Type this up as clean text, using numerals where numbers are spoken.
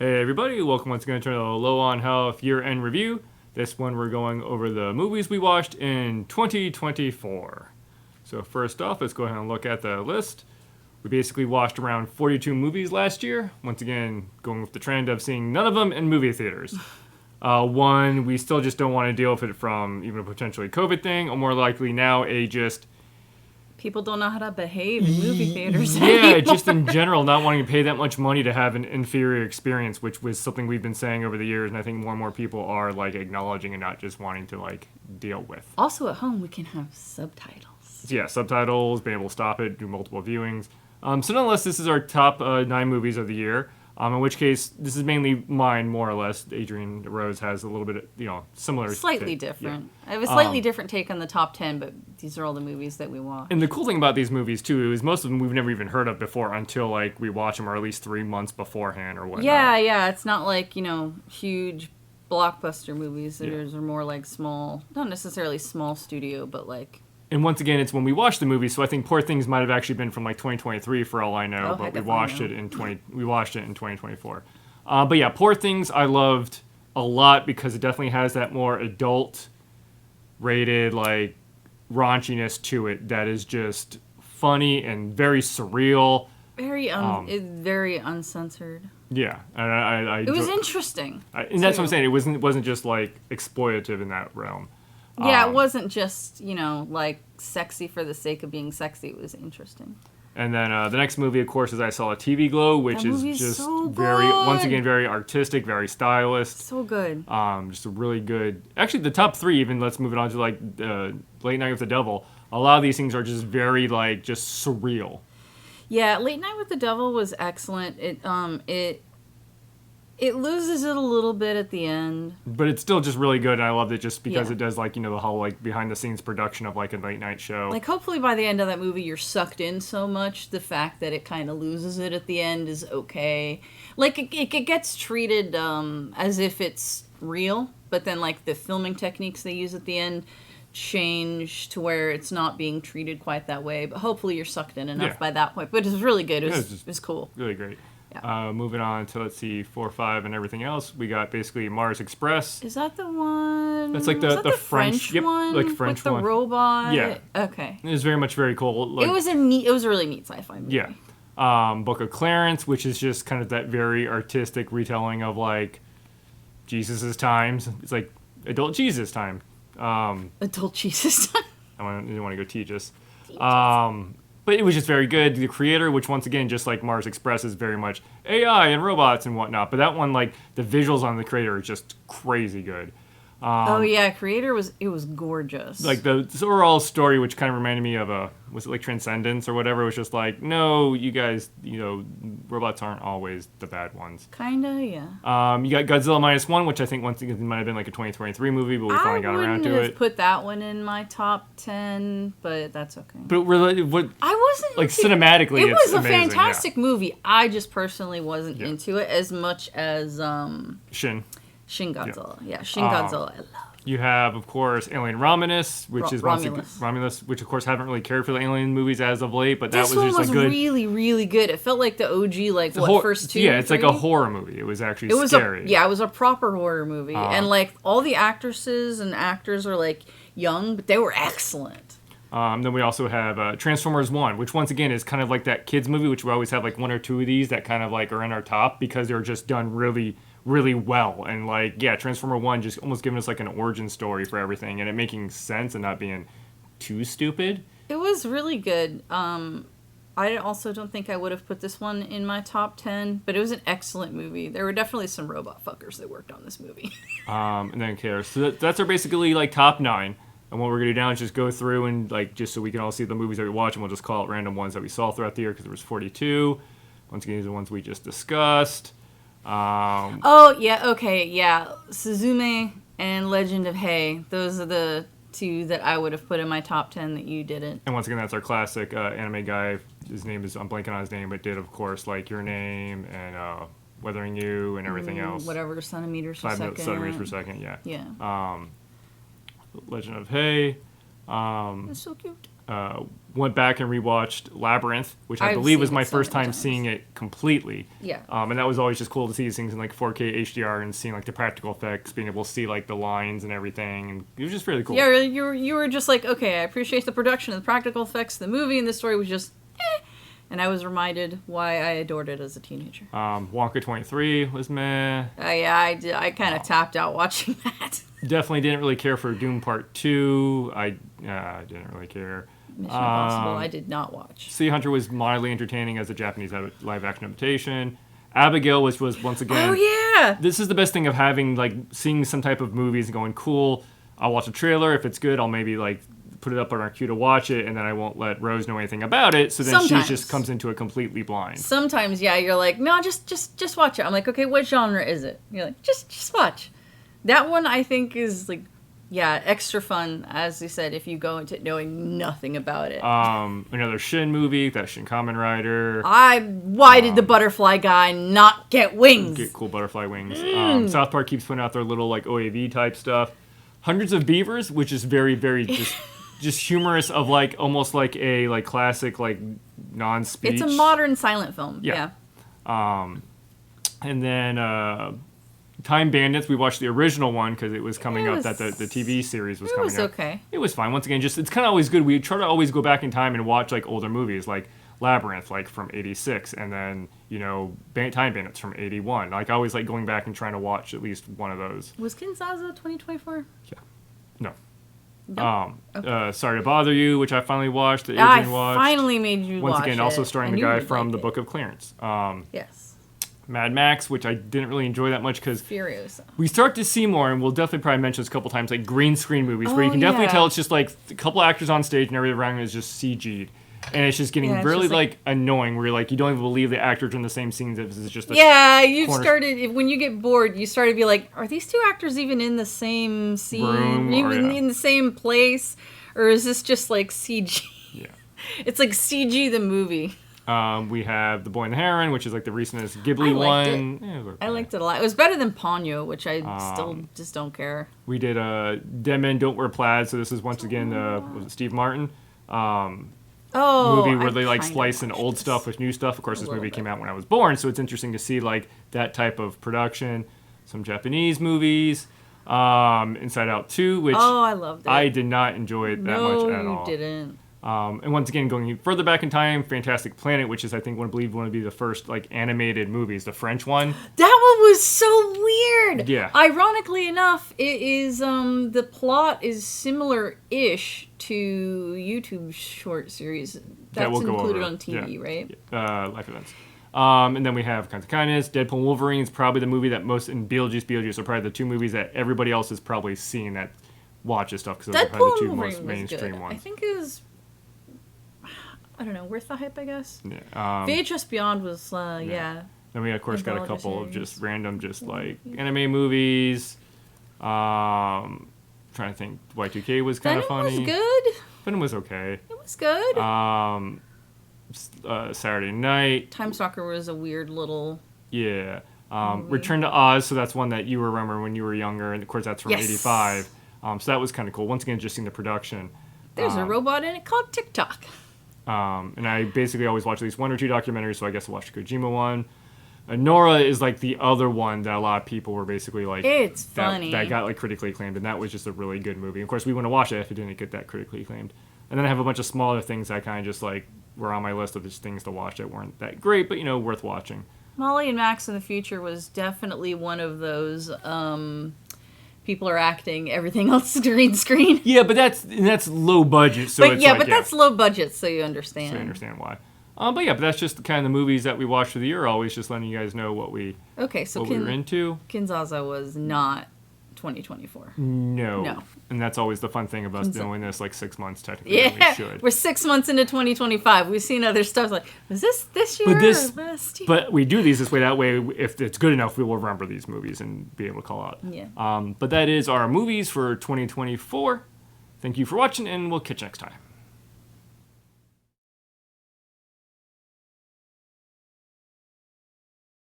Hey everybody, welcome once again to the Low on Health year-end review. This one we're going over the movies we watched in 2024. So first off, let's go ahead and look at the list. We basically watched around 42 movies last year. Once again, going with the trend of seeing none of them in movie theaters. One, we still just don't want to deal with it from even a potentially COVID thing, or more likely now People don't know how to behave in movie theaters yeah, anymore. just in general, not wanting to pay that much money to have an inferior experience, which was something we've been saying over the years, and I think more and more people are acknowledging and not just wanting to deal with. Also, at home, we can have subtitles. So yeah, subtitles, being able to stop it, do multiple viewings. So nonetheless, this is our top 9 movies of the year. In which case, this is mainly mine, more or less. Adrian Rose has a little bit, similar. Slightly different. Yeah. I have a slightly different take on the top 10, but these are all the movies that we watched. And the cool thing about these movies, too, is most of them we've never even heard of before until, we watch them, or at least 3 months beforehand or whatnot. Yeah. It's not huge blockbuster movies. Those are more small, not necessarily small studio, but And once again, it's when we watched the movie, so I think Poor Things might have actually been from 2023 for all I know, but we watched it in 2024. But yeah, Poor Things I loved a lot because it definitely has that more adult rated raunchiness to it that is just funny and very surreal. Very uncensored. Yeah, it was interesting. And that's what I'm saying. It wasn't just exploitative in that realm. Yeah, it wasn't just, sexy for the sake of being sexy. It was interesting. And then the next movie, of course, is I Saw a TV Glow, which is just so once again, very artistic, very stylist. So good. Just a really good... Actually, the top 3, even, let's move it on to, Late Night with the Devil. A lot of these things are just very, just surreal. Yeah, Late Night with the Devil was excellent. It loses it a little bit at the end. But it's still just really good, and I loved it just because it does, the whole, behind-the-scenes production of, a late-night show. Hopefully by the end of that movie, you're sucked in so much, the fact that it kind of loses it at the end is okay. It gets treated as if it's real, but then, the filming techniques they use at the end change to where it's not being treated quite that way. But hopefully you're sucked in enough by that point. But it was really good. It was cool. Really great. Yeah. Moving on to, 4, 5, and everything else, we got basically Mars Express. Is that the one? That's the French one? Yep, French with the one. robot? Yeah. Okay. It was very cool. It was a really neat sci-fi movie. Yeah. Book of Clarence, which is just kind of that very artistic retelling of, Jesus' times. It's adult Jesus time. Adult Jesus time. I didn't want to go Jesus. But it was just very good. The creator, which once again, just like Mars Express, is very much AI and robots and whatnot. But that one, the visuals on the creator are just crazy good. Creator was gorgeous. The overall story, which kind of reminded me of was it Transcendence or whatever? It was just no, you guys, robots aren't always the bad ones. Kinda, yeah. You got Godzilla -1, which I think once again might have been a 2023 movie, but we finally got around to it. I wouldn't have put that one in my top 10, but that's okay. But I wasn't cinematically, it was it's a amazing, fantastic movie. I just personally wasn't into it as much as Shin Godzilla. Yeah, Shin Godzilla. I love. You have, of course, Alien Romulus, which is Romulus, which of course haven't really cared for the Alien movies as of late, but this that was just good. Really, really good. It felt like the OG, first 2. Yeah, it's like a horror movie. It was actually scary. It was a proper horror movie, and all the actresses and actors were young, but they were excellent. Then we also have Transformers 1, which once again is kind of like that kids movie, which we always have 1 or 2 of these that kind of are in our top because they're just done really, really well. And Transformer 1 just almost giving us an origin story for everything and it making sense and not being too stupid. It was really good. I also don't think I would have put this one in my top 10, but it was an excellent movie. There were definitely some robot fuckers that worked on this movie. And then so that's our basically top 9. And what we're going to do now is just go through and, just so we can all see the movies that we watch, and we'll just call it random ones that we saw throughout the year, because there was 42. Once again, these are the ones we just discussed. Suzume and Legend of Hay. Those are the 2 that I would have put in my top 10 that you didn't. And once again, that's our classic anime guy. His name is, I'm blanking on his name, but did, of course, Your Name and Weathering You and everything else. Whatever, centimeters per second. 5 centimeters per second, yeah. Yeah. Legend of Hay. It's so cute. went back and rewatched Labyrinth, which I I've believe was seen my it so first many time times. seeing it completely. Yeah. And that was always just cool to see these things in like 4K HDR and seeing like the practical effects, being able to see like the lines and everything, and it was just really cool. Yeah, you were just like, okay, I appreciate the production and the practical effects of the movie, and the story was just, eh. And I was reminded why I adored it as a teenager. Wonka 23 was meh. Yeah, I did. I kind of tapped out watching that. Definitely didn't really care for Doom Part 2. I didn't really care. Mission Impossible, I did not watch. Sea Hunter was mildly entertaining as a Japanese live action adaptation. Abigail, which was once again. Oh yeah. This is the best thing of having like seeing some type of movies and going cool. I'll watch a trailer. If it's good, I'll maybe like put it up on our queue to watch it, and then I won't let Rose know anything about it. So then Sometimes. she just comes into it completely blind. Sometimes, yeah, you're like, no, just watch it. I'm like, okay, what genre is it? You're like, just watch. That one I think is like, yeah, extra fun, as you said, if you go into it knowing nothing about it. Another Shin movie, that Shin Kamen Rider. Why did the butterfly guy not get wings? Get cool butterfly wings. South Park keeps putting out their little like OAV type stuff. Hundreds of Beavers, which is very, very just humorous of like almost like a like classic like non-speech. It's a modern silent film. Yeah. Yeah. And then Time Bandits, we watched the original one because it was coming up that the TV series was coming up. It was okay. It was fine. Once again, just it's kind of always good. We try to always go back in time and watch like older movies like Labyrinth, like from '86, and then Time Bandits from '81. Like I always like going back and trying to watch at least one of those. Was Kinzaza 2024? Yeah. No. No. Okay. Sorry to Bother You, which I finally watched. That Adrian watched. Finally made you watch Once again, also it, starring and the you guy would from like the it. Book of Clarence. Yes. Mad Max, which I didn't really enjoy that much because Furiosa. we start to see more, and we'll definitely probably mention this a couple times, like green screen movies where you Oh, can definitely yeah. tell it's just like a couple actors on stage and everything around is just CG'd. And it's just getting Yeah, it's really just like annoying where you're like, you don't even believe the actors are in the same scenes. This is just a Yeah, you corner- started when you get bored. You started to be like, are these two actors even in the same scene, Room, or, even yeah. in the same place, or is this just like CG? Yeah. It's like CG the movie. We have The Boy and the Heron, which is like the recentest Ghibli I liked one. it. Yeah, it was okay. I liked it a lot. It was better than Ponyo, which I still just don't care. We did Dead Men Don't Wear Plaid, so this is once again was it Steve Martin movie where I've they like kind of splice in watched old this. stuff with new stuff. Of course, A this little movie bit. came out when I was born, so it's interesting to see like that type of production. Some Japanese movies, Inside Out 2, which Oh, I loved it. I did not enjoy it that much at No, all. you didn't. And once again, going further back in time, Fantastic Planet, which is I think one to be the first like animated movies, the French one. That one was so weird. Yeah. Ironically enough, it is the plot is similar-ish to YouTube short series that's we'll go included over. on TV, Yeah. right? Life events. And then we have Kinds of Kindness, Deadpool and Wolverine is probably the movie that most, and Beetlejuice are probably the two movies that everybody else has probably seen that watches stuff because those are probably Deadpool the and two Wolverine most was mainstream good. ones. I think it was, I don't know, worth the hype, I guess. Yeah. VHS Beyond was, yeah. Then we of course got a Anthology couple of series. just random, just like anime movies. Trying to think, Y2K was kind Venom of funny. was good. Venom was okay. It was good. Saturday Night, Time Stalker was a weird little. yeah. Return to Oz, so that's one that you remember when you were younger, and of course that's from Yes. '85. So that was kind of cool. Once again, just seeing the production. There's a robot in it called TikTok. And I basically always watch at least one or two documentaries, so I guess I watched the Kojima one. Nora is like the other one that a lot of people were basically like. It's funny. That got like critically acclaimed, and that was just a really good movie. Of course, we wouldn't watch it if it didn't get that critically acclaimed. And then I have a bunch of smaller things that kind of just like were on my list of just things to watch that weren't that great, but worth watching. Molly and Max in the Future was definitely one of those people are acting, everything else is green screen. Yeah, but that's low budget, so But it's yeah, like, but that's low budget, so you understand. so I understand why. But that's just the kind of the movies that we watch for the year. Always just letting you guys know what we Okay, so we were into. Kinzaza was not 2024. No. And that's always the fun thing about us doing this like 6 months technically. when we Yeah, should. we're 6 months into 2025. We've seen other stuff like, was this year But this- or last year? But we do these this way. That way, if it's good enough, we will remember these movies and be able to call out. Yeah. But that is our movies for 2024. Thank you for watching, and we'll catch you next time.